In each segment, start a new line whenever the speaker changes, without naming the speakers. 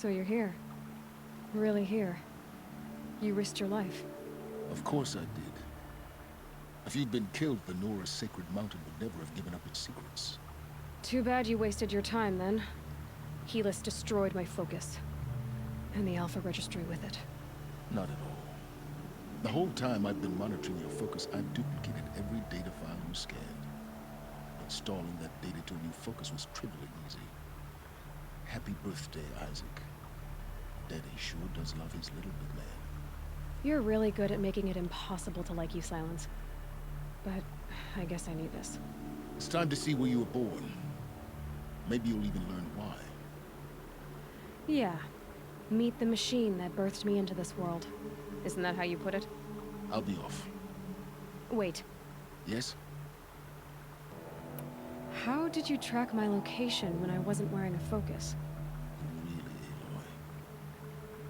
So you're here. Really here. You risked your life.
Of course I did. If you'd been killed, the Nora's sacred mountain would never have given up its secrets.
Too bad you wasted your time, then. Helis destroyed my focus. And the Alpha Registry with it.
Not at all. The whole time I've been monitoring your focus, I've duplicated every data file you scanned. Installing that data to a new focus was trivially easy. Happy birthday, Isaac. Daddy sure does love his little big man.
You're really good at making it impossible to like you, Silence. But I guess I need this.
It's time to see where you were born. Maybe you'll even learn why.
Yeah. Meet the machine that birthed me into this world. Isn't that how you put it?
I'll be off.
Wait.
Yes?
How did you track my location when I wasn't wearing a focus?
Really, Aloy.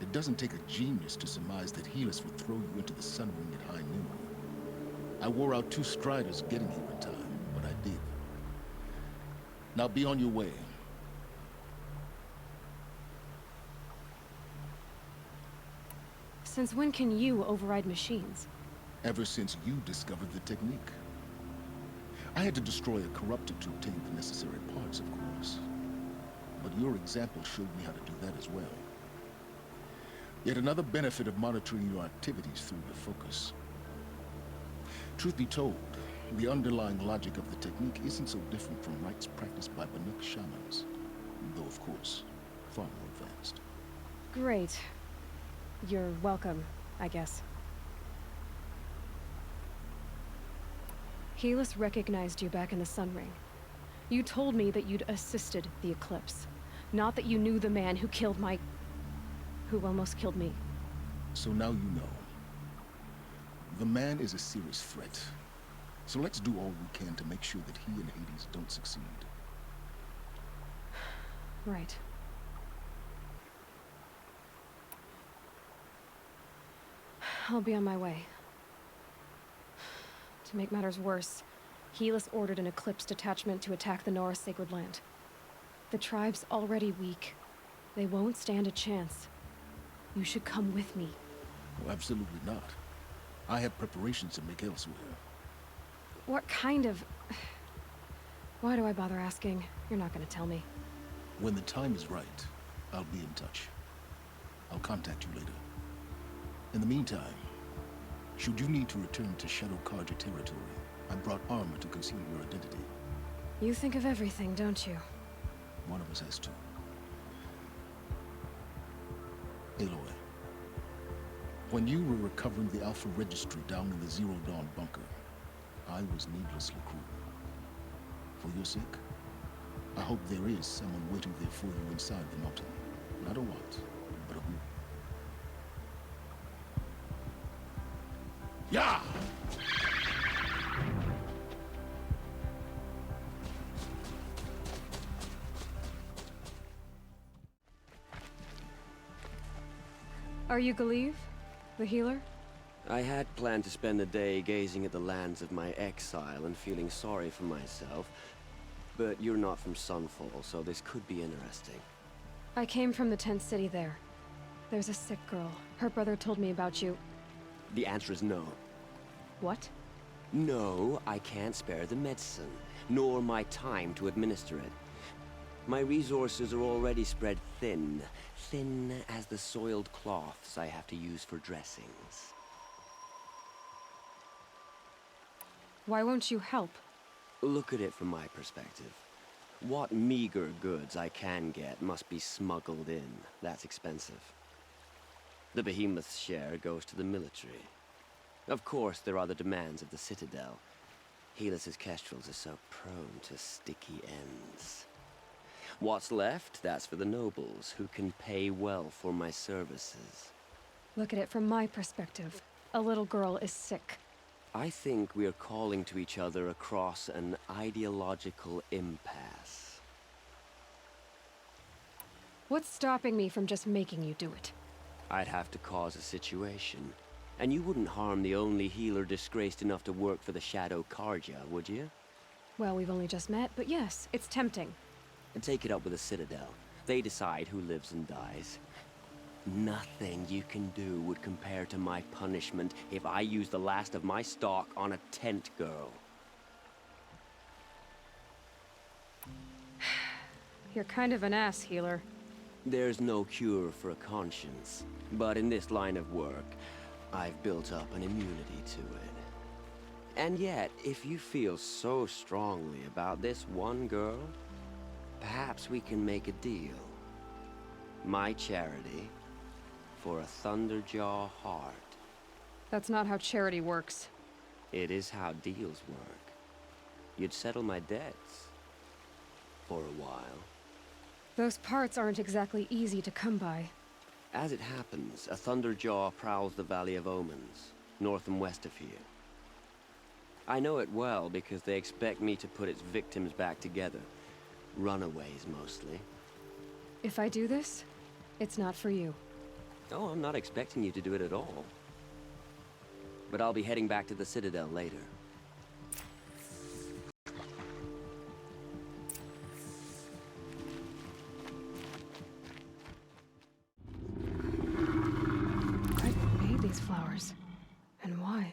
It doesn't take a genius to surmise that Helis would throw you into the sun ring at high noon. I wore out 2 striders getting here in time, but I did. Now be on your way.
Since when can you override machines?
Ever since you discovered the technique. I had to destroy a corruptor to obtain the necessary parts, of course. But your example showed me how to do that as well. Yet another benefit of monitoring your activities through the focus. Truth be told, the underlying logic of the technique isn't so different from rites practiced by Banuk shamans, though of course, far more advanced.
Great. You're welcome, I guess. Helis recognized you back in the Sun Ring. You told me that you'd assisted the Eclipse. Not that you knew the man who killed my... who almost killed me.
So now you know. The man is a serious threat. So let's do all we can to make sure that he and Hades don't succeed.
Right. I'll be on my way. To make matters worse, Helis ordered an Eclipse detachment to attack the Nora Sacred Land. The tribe's already weak. They won't stand a chance. You should come with me.
Oh, absolutely not. I have preparations to make elsewhere.
What kind of... Why do I bother asking? You're not gonna tell me.
When the time is right, I'll be in touch. I'll contact you later. In the meantime, should you need to return to Shadow Karja territory, I brought armor to conceal your identity.
You think of everything, don't you?
One of us has to. Aloy, when you were recovering the Alpha Registry down in the Zero Dawn bunker, I was needlessly cruel. For your sake, I hope there is someone waiting there for you inside the mountain. Not a what, but a who. Yeah!
Are you Galeev? The healer?
I had planned to spend the day gazing at the lands of my exile and feeling sorry for myself. But you're not from Sunfall, so this could be interesting.
I came from the tent city there. There's a sick girl. Her brother told me about you.
The answer is no.
What?
No, I can't spare the medicine, nor my time to administer it. My resources are already spread thin. Thin as the soiled cloths I have to use for dressings.
Why won't you help?
Look at it from my perspective. What meager goods I can get must be smuggled in. That's expensive. The behemoth's share goes to the military. Of course, there are the demands of the Citadel. Helis's kestrels are so prone to sticky ends. What's left, that's for the nobles, who can pay well for my services.
Look at it from my perspective. A little girl is sick.
I think we are calling to each other across an ideological impasse.
What's stopping me from just making you do it?
I'd have to cause a situation. And you wouldn't harm the only healer disgraced enough to work for the Shadow Karja, would you?
Well, we've only just met, but yes, it's tempting.
And take it up with the Citadel. They decide who lives and dies. Nothing you can do would compare to my punishment if I use the last of my stock on a tent girl.
You're kind of an ass, healer.
There's no cure for a conscience, but in this line of work, I've built up an immunity to it. And yet, if you feel so strongly about this one girl, perhaps we can make a deal. My charity for a Thunderjaw heart.
That's not how charity works.
It is how deals work. You'd settle my debts. For a while.
Those parts aren't exactly easy to come by.
As it happens, a Thunderjaw prowls the Valley of Omens, north and west of here. I know it well because they expect me to put its victims back together. Runaways, mostly.
If I do this, it's not for you.
Oh, I'm not expecting you to do it at all. But I'll be heading back to the Citadel later.
Who made these flowers? And why?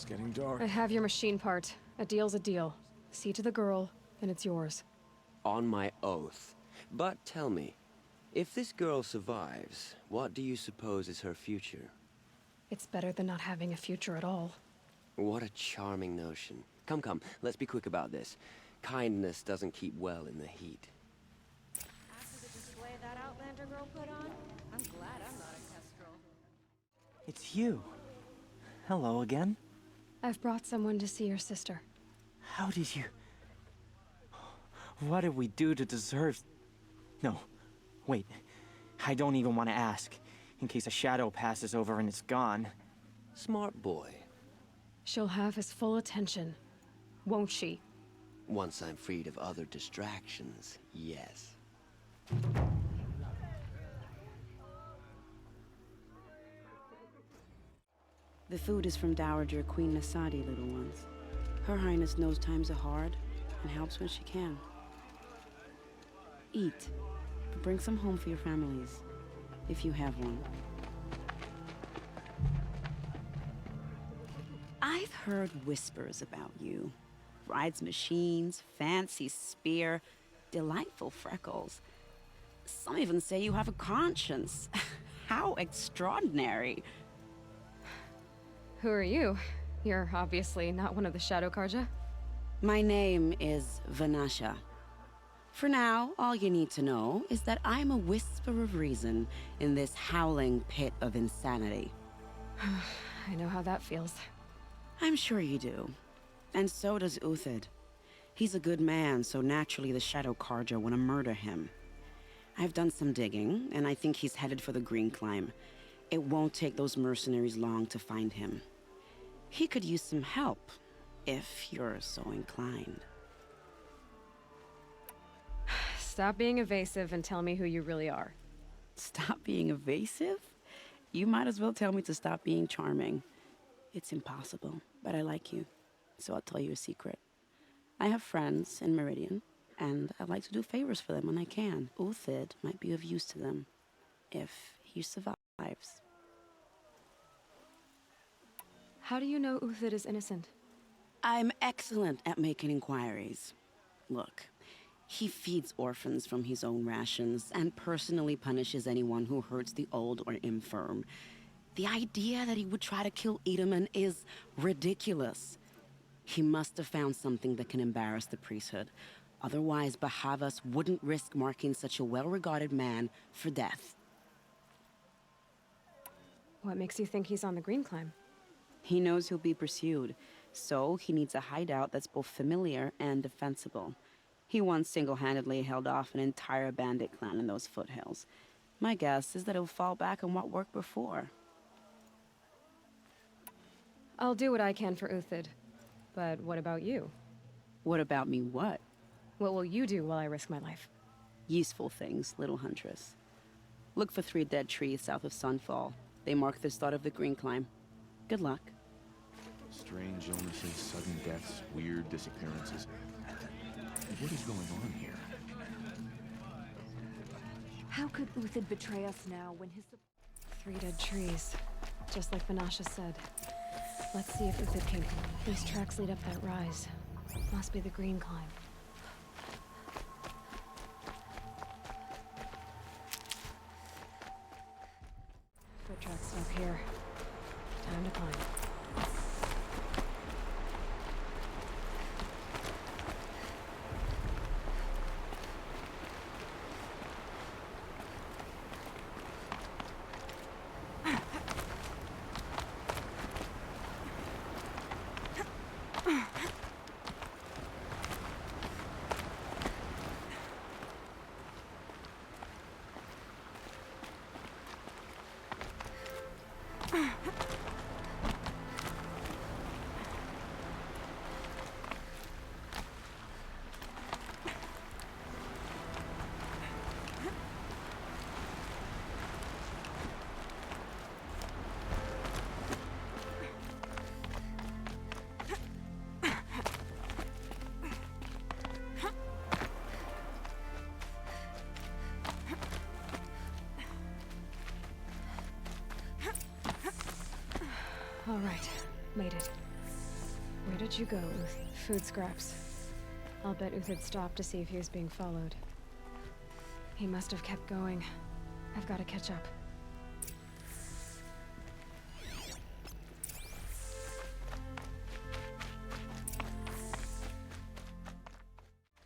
Getting dark.
I have your machine part. A deal's a deal. See to the girl, and it's yours.
On my oath. But tell me, if this girl survives, what do you suppose is her future?
It's better than not having a future at all.
What a charming notion. Come, come, let's be quick about this. Kindness doesn't keep well in the heat.
After the display that Outlander girl put on, I'm glad I'm not a kestrel.
It's you. Hello again.
I've brought someone to see your sister.
How did you... What did we do to deserve... No, wait. I don't even want to ask, in case a shadow passes over and it's gone.
Smart boy.
She'll have his full attention, won't she?
Once I'm freed of other distractions, yes.
The food is from Dowager Queen Nasadi, little ones. Her Highness knows times are hard and helps when she can. Eat, but bring some home for your families, if you have one. I've heard whispers about you. Rides machines, fancy spear, delightful freckles. Some even say you have a conscience. How extraordinary.
Who are you? You're obviously not one of the Shadow Karja.
My name is Vanasha. For now, all you need to know is that I'm a whisper of reason in this howling pit of insanity.
I know how that feels.
I'm sure you do. And so does Uthid. He's a good man, so naturally the Shadow Karja want to murder him. I've done some digging, and I think he's headed for the Green Climb. It won't take those mercenaries long to find him. He could use some help, if you're so inclined.
Stop being evasive and tell me who you really are.
Stop being evasive? You might as well tell me to stop being charming. It's impossible, but I like you, so I'll tell you a secret. I have friends in Meridian, and I like to do favors for them when I can. Uthid might be of use to them, if he survives.
How do you know Uthid is innocent?
I'm excellent at making inquiries. Look, he feeds orphans from his own rations and personally punishes anyone who hurts the old or infirm. The idea that he would try to kill Edaman is ridiculous. He must have found something that can embarrass the priesthood. Otherwise, Bahavas wouldn't risk marking such a well-regarded man for death.
What makes you think he's on the Green Climb?
He knows he'll be pursued, so he needs a hideout that's both familiar and defensible. He once single-handedly held off an entire bandit clan in those foothills. My guess is that he'll fall back on what worked before.
I'll do what I can for Uthid. But what about you?
What about me what?
What will you do while I risk my life?
Useful things, little huntress. Look for 3 dead trees south of Sunfall. They mark the start of the Green Climb. Good luck.
Strange illnesses, sudden deaths, weird disappearances. What is going on here?
How could Uthid betray us now when his...
3 dead trees. Just like Vanasha said. Let's see if Uthid came. These tracks lead up that rise. Must be the Green Climb. Foot tracks stop here. Time to climb. All right, made it. Where did you go, Uth? Food scraps. I'll bet Uthid stopped to see if he was being followed. He must have kept going. I've got to catch up.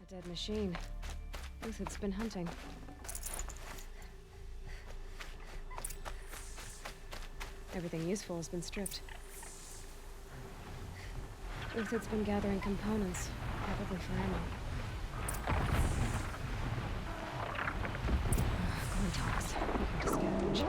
A dead machine. Uthid's been hunting. Everything useful has been stripped. Uthid's been gathering components, probably for ammo. toss. Looking to scavenge.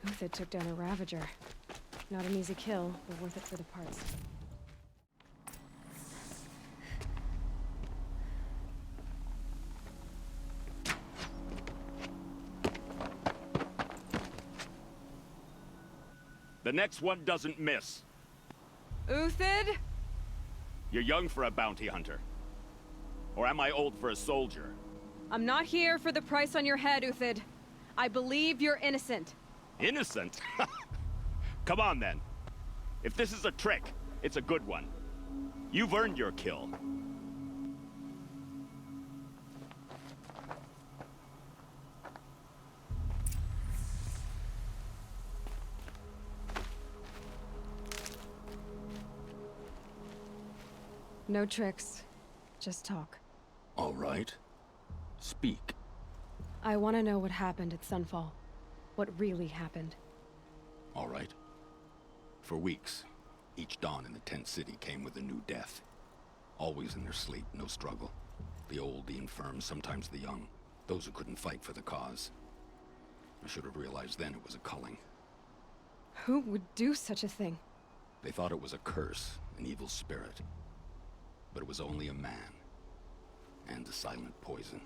Uthid took down a Ravager. Not an easy kill, but worth it for the parts.
The next one doesn't miss.
Uthid?
You're young for a bounty hunter. Or am I old for a soldier?
I'm not here for the price on your head, Uthid. I believe you're innocent.
Innocent? Come on, then. If this is a trick, it's a good one. You've earned your kill.
No tricks. Just talk.
All right. Speak.
I want to know what happened at Sunfall. What really happened.
All right. For weeks, each dawn in the tent city came with a new death. Always in their sleep, no struggle. The old, the infirm, sometimes the young. Those who couldn't fight for the cause. I should have realized then it was a culling.
Who would do such a thing?
They thought it was a curse, an evil spirit. But it was only a man. And a silent poison.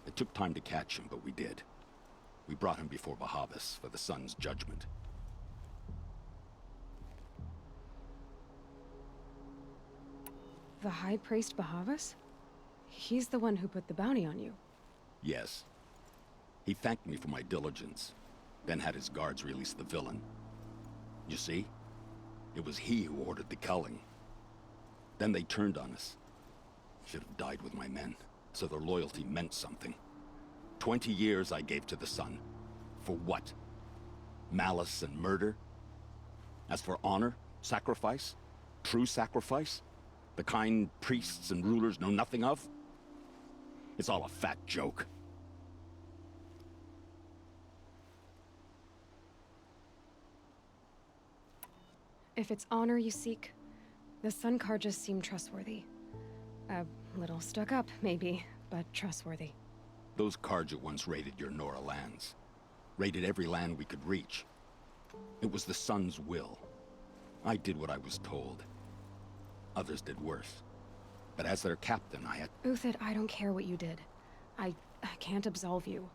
It took time to catch him, but we did. We brought him before Bahavas for the sun's judgment.
The High Priest Bahavas? He's the one who put the bounty on you.
Yes. He thanked me for my diligence, then had his guards release the villain. You see? It was he who ordered the culling. Then they turned on us. Should have died with my men, so their loyalty meant something. 20 years I gave to the sun. For what? Malice and murder? As for honor, sacrifice, true sacrifice, the kind priests and rulers know nothing of? It's all a fat joke.
If it's honor you seek, the Sun Karjas seem trustworthy. A little stuck up, maybe, but trustworthy.
Those Karja once raided your Nora lands. Raided every land we could reach. It was the Sun's will. I did what I was told. Others did worse. But as their captain, I had...
Uthid, I don't care what you did. I can't absolve you.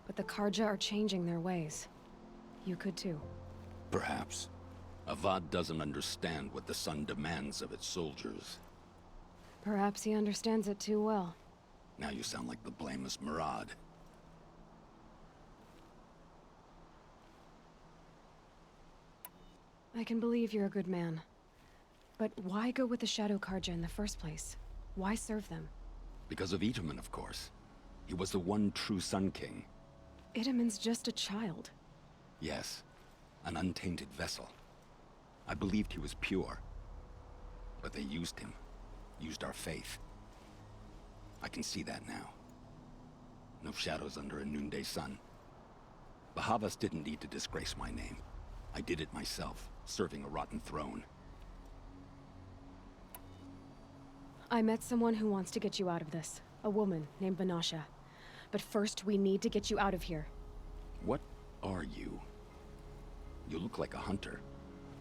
But the Karja are changing their ways. You could too.
Perhaps. Avad doesn't understand what the Sun demands of its soldiers.
Perhaps he understands it too well.
Now you sound like the blameless Murad.
I can believe you're a good man. But why go with the Shadow Karja in the first place? Why serve them?
Because of Itamen, of course. He was the one true Sun King.
Itamen's just a child.
Yes, an untainted vessel. I believed he was pure. But they used him. Used our faith. I can see that now. No shadows under a noonday sun. Bahavas didn't need to disgrace my name. I did it myself, serving a rotten throne.
I met someone who wants to get you out of this. A woman named Vanasha. But first, we need to get you out of here.
What are you? You look like a hunter.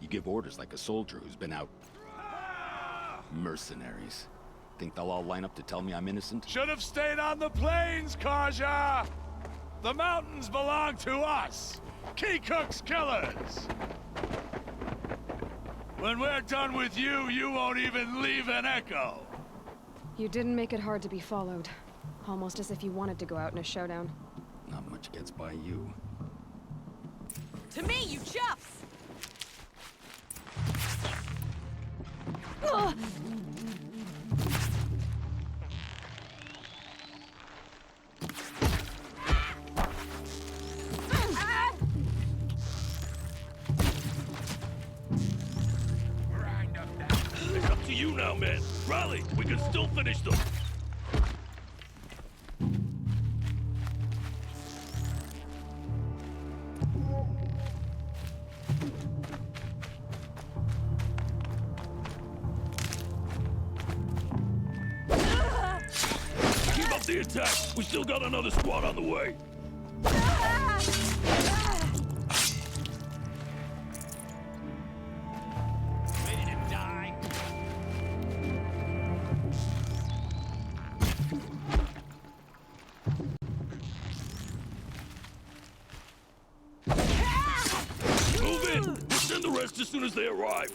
You give orders like a soldier who's been out... Mercenaries. Think they'll all line up to tell me I'm innocent?
Should have stayed on the plains, Karja! The mountains belong to us! Keycook's killers! When we're done with you, you won't even leave an echo!
You didn't make it hard to be followed. Almost as if you wanted to go out in a showdown.
Not much gets by you.
To me, you chuffs!
Ugh!
It's up to you now, man. Rally, we can still finish them. Keep up the attack. We still got another squad on the way. Ready to die? Move in! We'll send the rest as soon as they arrive.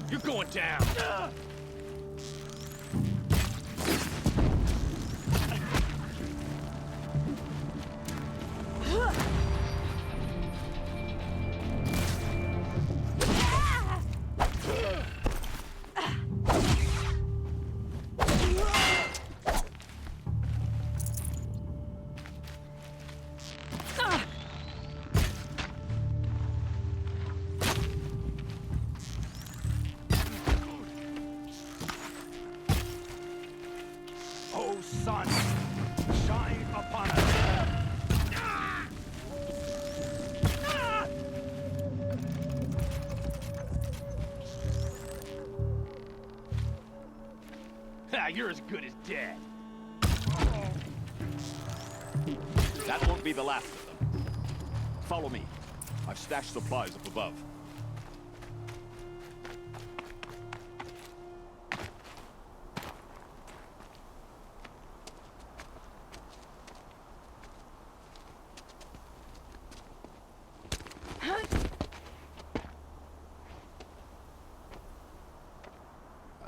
You're going down! Oh, sun, shine upon us! Ha, you're as good as dead.
That won't be the last of them. Follow me. I've stashed supplies up above.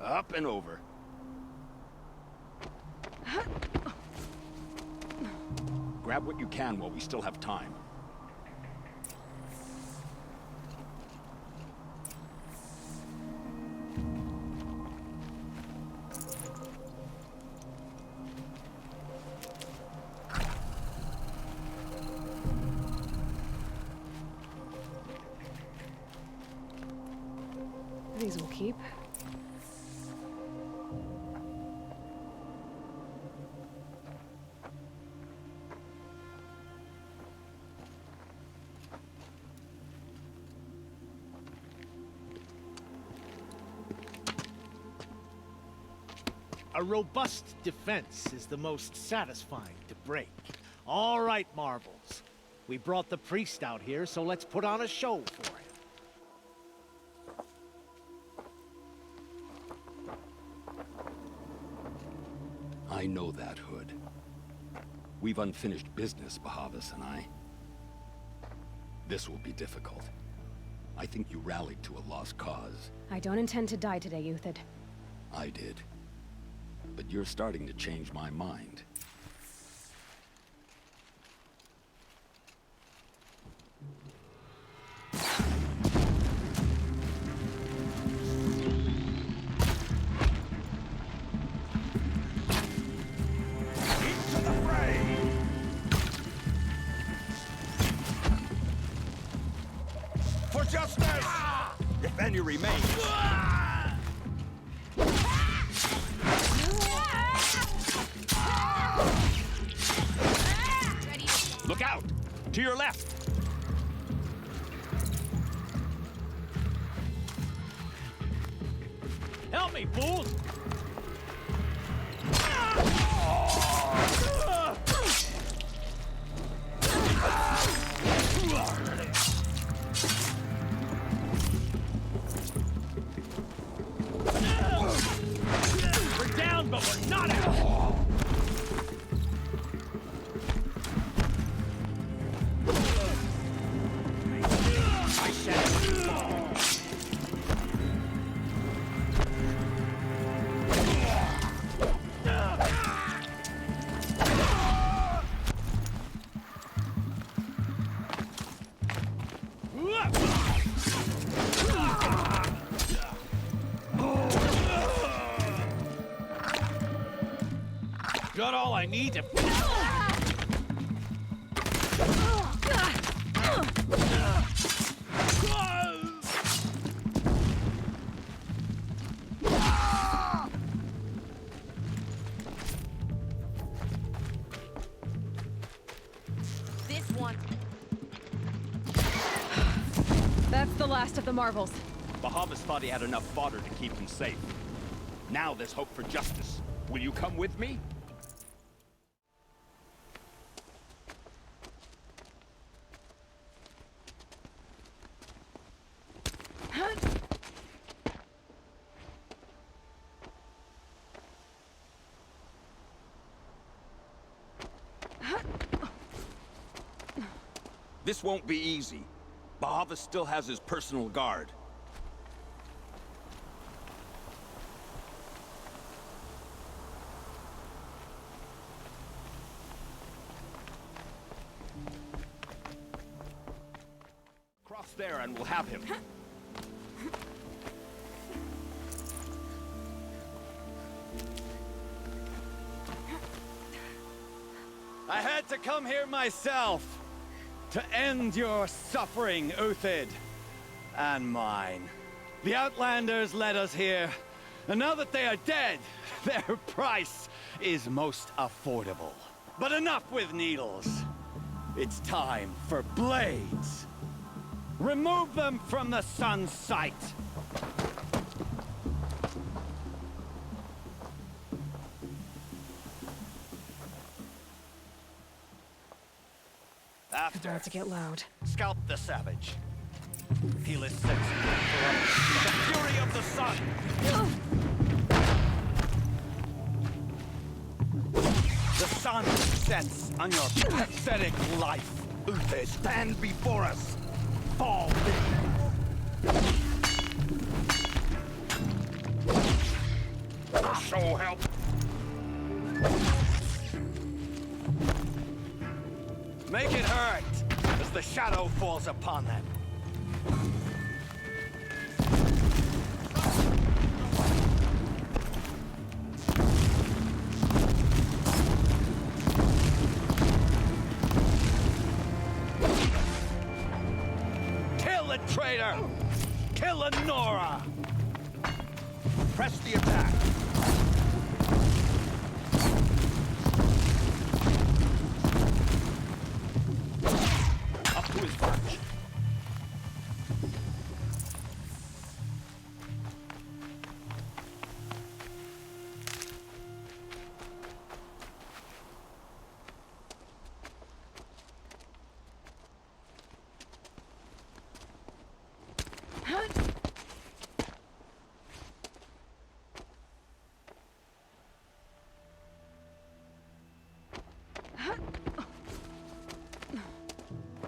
Up and over. Grab what you can while we still have time.
These will keep.
A robust defense is the most satisfying to break. All right, Marvels. We brought the priest out here, so let's put on a show for him.
I know that, Hood. We've unfinished business, Bahavas and I. This will be difficult. I think you rallied to a lost cause.
I don't intend to die today, Uthid.
I did. But you're starting to change my mind. For justice! If any remains.
Look out! To your left!
Help me, fools!
We're down, but we're not out!
I shall fall.
Got all I need to...
This one.
That's the last of the marvels.
Bahavas thought he had enough fodder to keep him safe. Now there's hope for justice. Will you come with me?
This won't be easy. Bahava still has his personal guard.
Cross there and we'll have him.
I had to come here myself to end your suffering, Uthid, and mine. The Outlanders led us here, and now that they are dead, their price is most affordable. But enough with needles. It's time for blades. Remove them from the sun's sight.
It's about to get loud.
Scalp the savage. Feel his sense of the fury of the sun. The sun sets on your pathetic life. Uther, stand before us. Fall.
So help.
Make it hurt as the shadow falls upon them. Kill the traitor! Kill Nora!
Press the attack.
Up to his perch.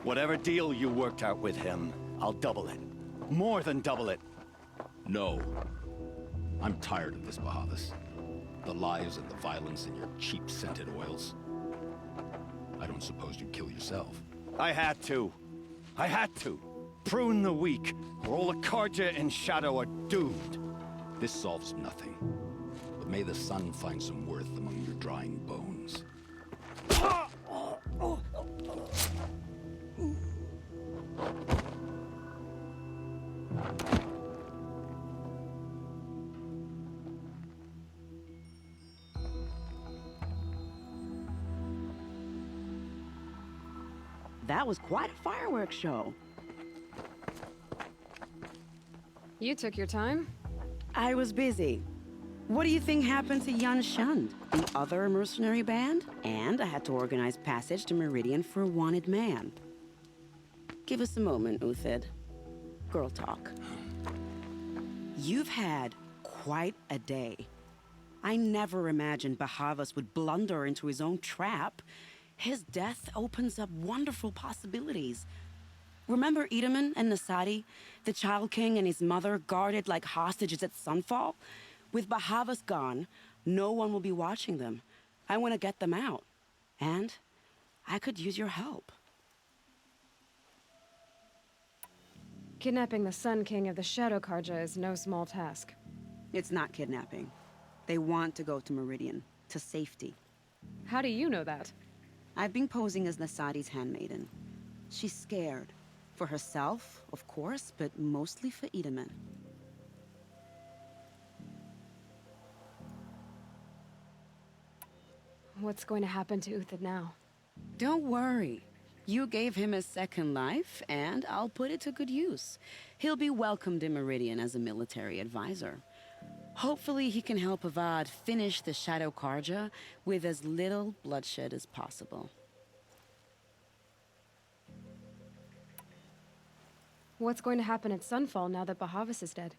Whatever deal you worked out with him, I'll double it. More than double it.
No. I'm tired of this, Bahavas. The lies and the violence and your cheap-scented oils. I don't suppose you'd kill yourself.
I had to. I had to. Prune the weak, or all the Karja in Shadow are doomed.
This solves nothing. But may the sun find some worth among your drying bones.
That was quite a fireworks show.
You took your time.
I was busy. What do you think happened to Yun Shund, the other mercenary band? And I had to organize passage to Meridian for a wanted man. Give us a moment, Uthid. Girl talk. You've had quite a day. I never imagined Bahavas would blunder into his own trap. His death opens up wonderful possibilities. Remember Edaman and Nasadi, the Child King and his mother guarded like hostages at Sunfall? With Bahavas gone, no one will be watching them. I want to get them out. And I could use your help.
Kidnapping the Sun King of the Shadow Karja is no small task.
It's not kidnapping. They want to go to Meridian, to safety.
How do you know that?
I've been posing as Nasadi's handmaiden. She's scared. For herself, of course, but mostly for Edaman.
What's going to happen to Uthid now?
Don't worry. You gave him a second life, and I'll put it to good use. He'll be welcomed in Meridian as a military advisor. Hopefully he can help Avad finish the Shadow Karja with as little bloodshed as possible.
What's going to happen at Sunfall now that Bahavas is dead?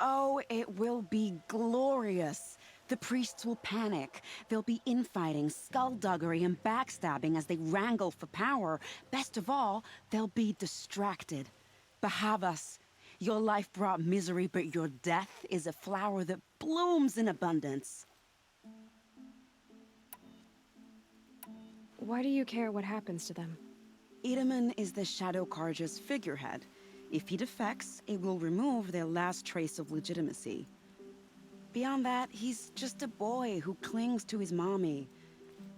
Oh, it will be glorious. The priests will panic. There'll be infighting, skullduggery, and backstabbing as they wrangle for power. Best of all, they'll be distracted. Bahavas, your life brought misery, but your death is a flower that blooms in abundance.
Why do you care what happens to them?
Edaman is the Shadow Karja's figurehead. If he defects, it will remove their last trace of legitimacy. Beyond that, he's just a boy who clings to his mommy.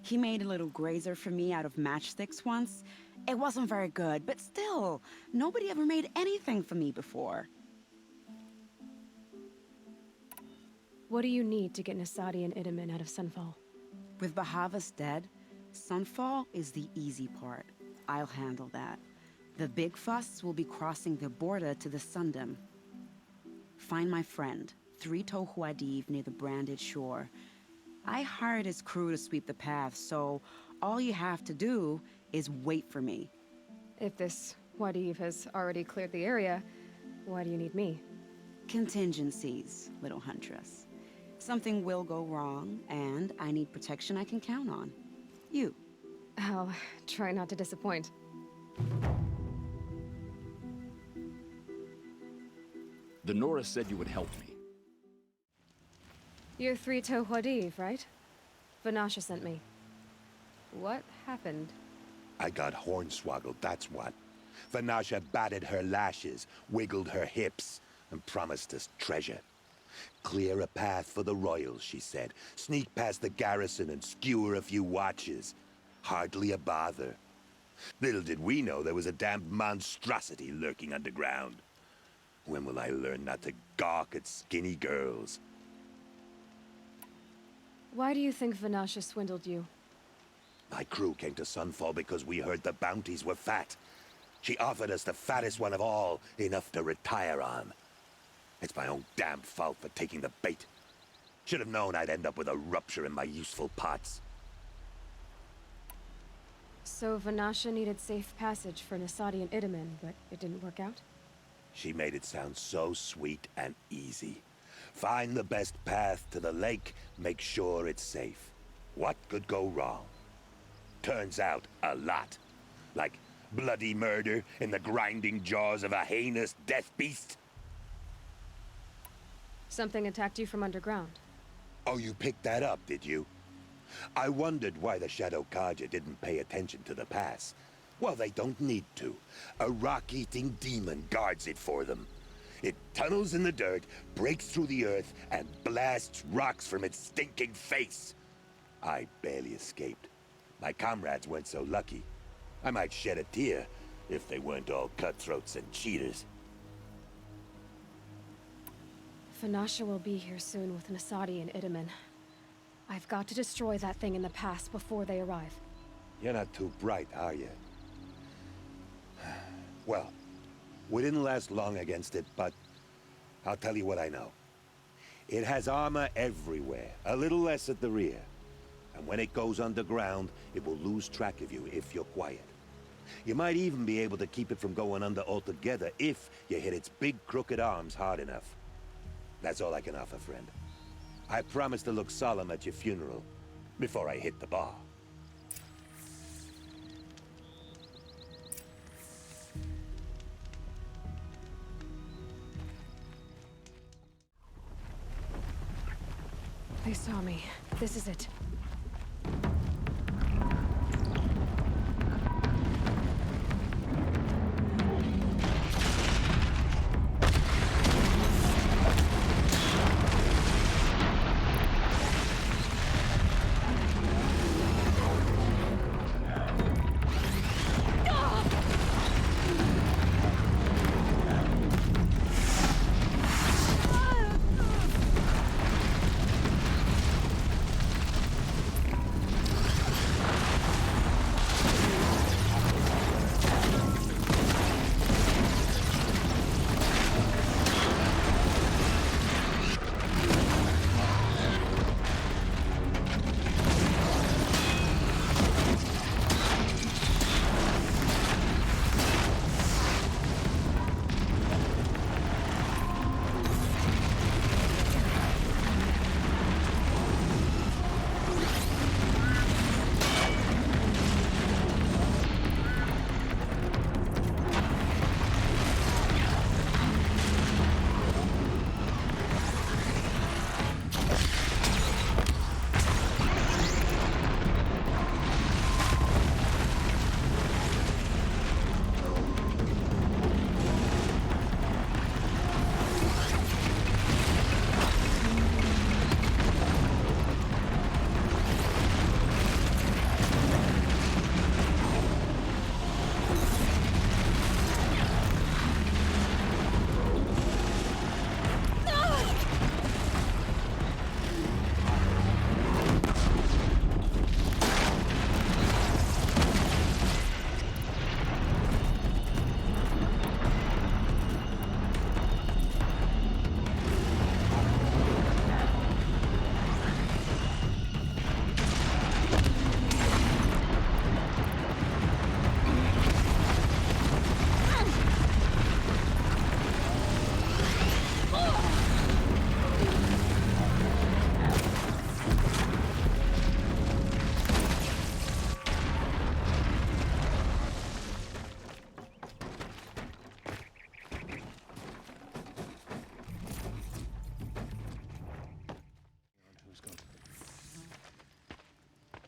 He made a little grazer for me out of matchsticks once. It wasn't very good, but still, nobody ever made anything for me before.
What do you need to get Nasadi and Edaman out of Sunfall?
With Bahavas dead, Sunfall is the easy part. I'll handle that. The big fuss will be crossing the border to the Sundom. Find my friend, 3 Tohuadiv near the branded shore. I hired his crew to sweep the path, so all you have to do is wait for me.
If this Wadiv has already cleared the area, why do you need me?
Contingencies, little huntress. Something will go wrong, and I need protection I can count on. You.
I'll try not to disappoint.
The Nora said you would help me.
You're 3 Tohuadiv, right? Vanasha sent me. What happened?
I got hornswoggled, that's what. Vanasha batted her lashes, wiggled her hips, and promised us treasure. Clear a path for the royals, she said. Sneak past the garrison and skewer a few watches. Hardly a bother. Little did we know there was a damned monstrosity lurking underground. When will I learn not to gawk at skinny girls?
Why do you think Vanasha swindled you?
My crew came to Sunfall because we heard the bounties were fat. She offered us the fattest one of all, enough to retire on. It's my own damn fault for taking the bait. Should have known I'd end up with a rupture in my useful parts.
So Vanasha needed safe passage for Nasadi and Edaman, but it didn't work out?
She made it sound so sweet and easy. Find the best path to the lake, make sure it's safe. What could go wrong? Turns out, a lot. Like bloody murder in the grinding jaws of a heinous death beast.
Something attacked you from underground.
Oh, you picked that up, did you? I wondered why the Shadow Karja didn't pay attention to the pass. Well, they don't need to. A rock-eating demon guards it for them. It tunnels in the dirt, breaks through the earth, and blasts rocks from its stinking face. I barely escaped. My comrades weren't so lucky. I might shed a tear if they weren't all cutthroats and cheaters.
Vanasha will be here soon with Nasadi and Edaman. I've got to destroy that thing in the pass before they arrive.
You're not too bright, are you? Well, we didn't last long against it, but I'll tell you what I know. It has armor everywhere, a little less at the rear. And when it goes underground, it will lose track of you if you're quiet. You might even be able to keep it from going under altogether if you hit its big crooked arms hard enough. That's all I can offer, friend. I promise to look solemn at your funeral before I hit the bar.
They saw me. This is it.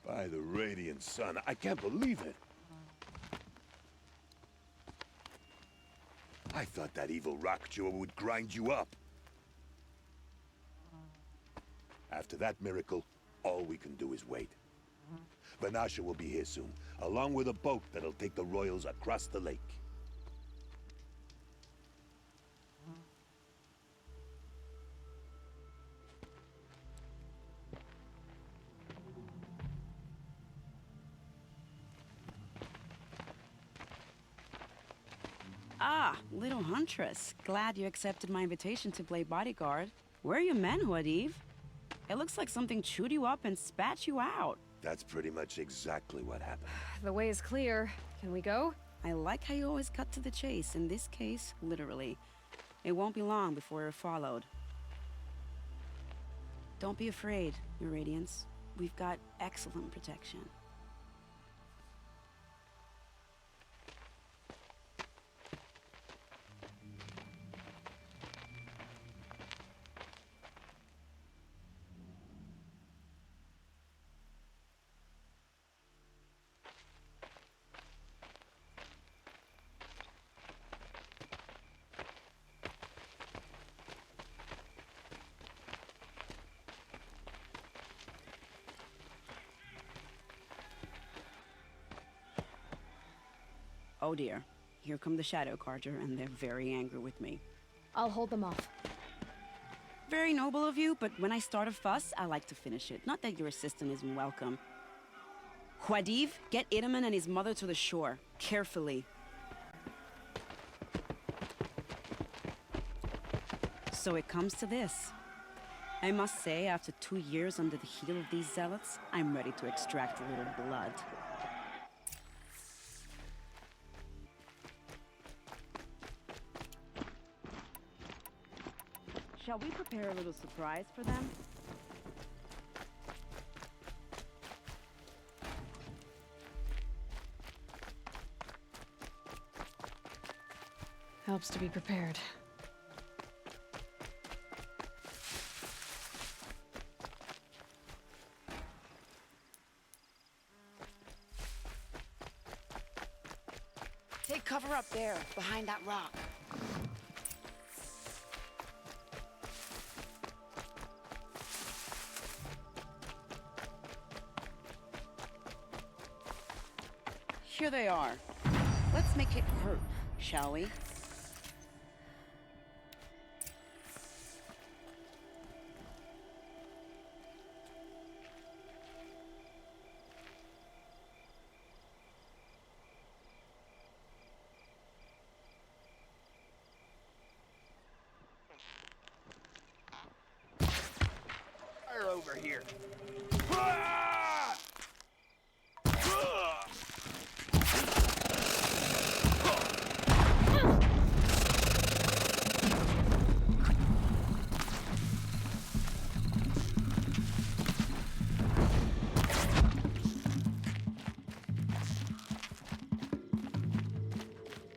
By the radiant sun, I can't believe it. I thought that evil rock chewer would grind you up. After that miracle, all we can do is wait. Vanasha will be here soon, along with a boat that'll take the royals across the lake.
Ah, little huntress. Glad you accepted my invitation to play bodyguard. Where are your men, Huadiv? It looks like something chewed you up and spat you out.
That's pretty much exactly what happened.
The way is clear. Can we go?
I like how you always cut to the chase. In this case, literally. It won't be long before we're followed. Don't be afraid, Your Radiance. We've got excellent protection. Oh dear. Here come the Shadow Carter, and they're very angry with me.
I'll hold them off.
Very noble of you, but when I start a fuss, I like to finish it. Not that your assistant isn't welcome. Huadiv, get Idaman and his mother to the shore. Carefully. So it comes to this. I must say, after 2 years under the heel of these zealots, I'm ready to extract a little blood. Shall we prepare a little surprise for them?
Helps to be prepared.
Take cover up there, behind that rock.
Here they are. Let's make it hurt, shall we?
Fire over here.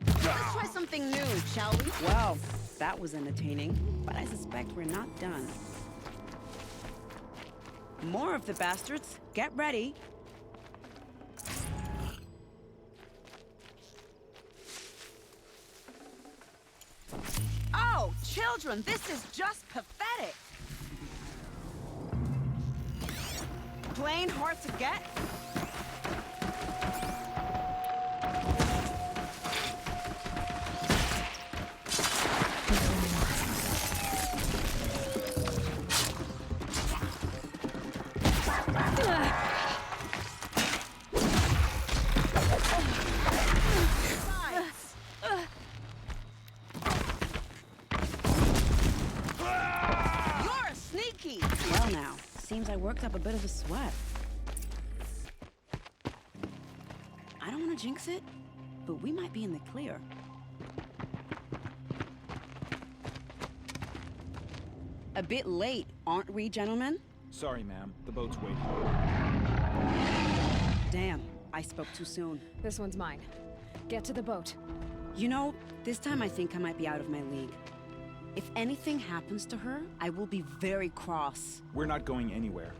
Let's try something new, shall we? Well, that was entertaining, but I suspect we're not done. More of the bastards. Get ready. Oh, children, this is just pathetic. Plain hard to get? You're sneaky! Well now, seems I worked up a bit of a sweat. I don't want to jinx it, but we might be in the clear. A bit late, aren't we, gentlemen?
Sorry, ma'am. The boat's waiting.
Damn, I spoke too soon.
This one's mine. Get to the boat.
You know, this time I think I might be out of my league. If anything happens to her, I will be very cross.
We're not going anywhere.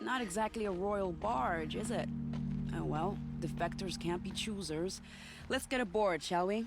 Not exactly a royal barge, is it? Oh well, defectors can't be choosers. Let's get aboard, shall we?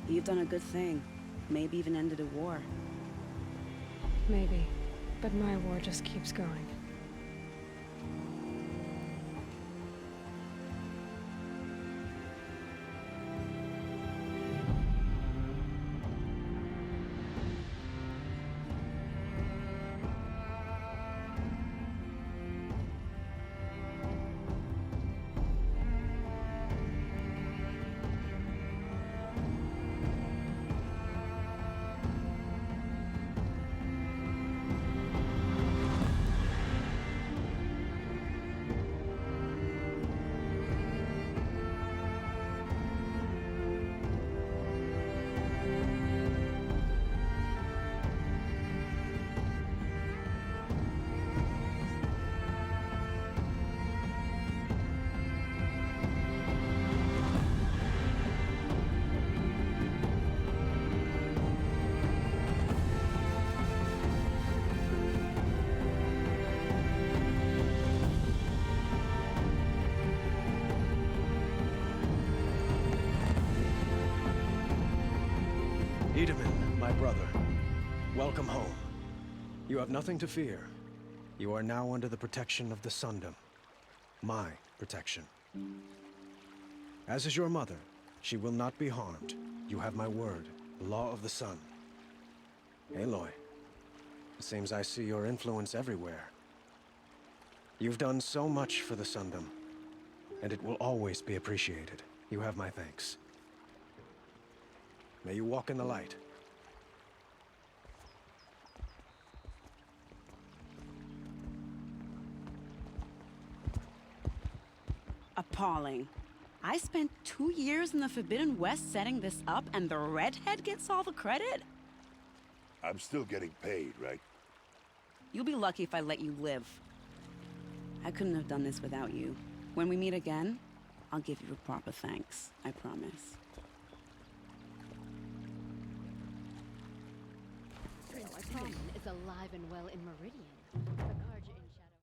You've done a good thing. Maybe even ended a war.
Maybe. But my war just keeps going.
Edaman, my brother, welcome home. You have nothing to fear. You are now under the protection of the Sundom. My protection. As is your mother, she will not be harmed. You have my word, the law of the sun. Aloy, it seems I see your influence everywhere. You've done so much for the Sundom, and it will always be appreciated. You have my thanks. May you walk in the light.
Appalling. I spent 2 years in the Forbidden West setting this up, and the redhead gets all the credit?
I'm still getting paid, right?
You'll be lucky if I let you live. I couldn't have done this without you. When we meet again, I'll give you a proper thanks. I promise.
Prince Demon is alive and well in Meridian. The Carja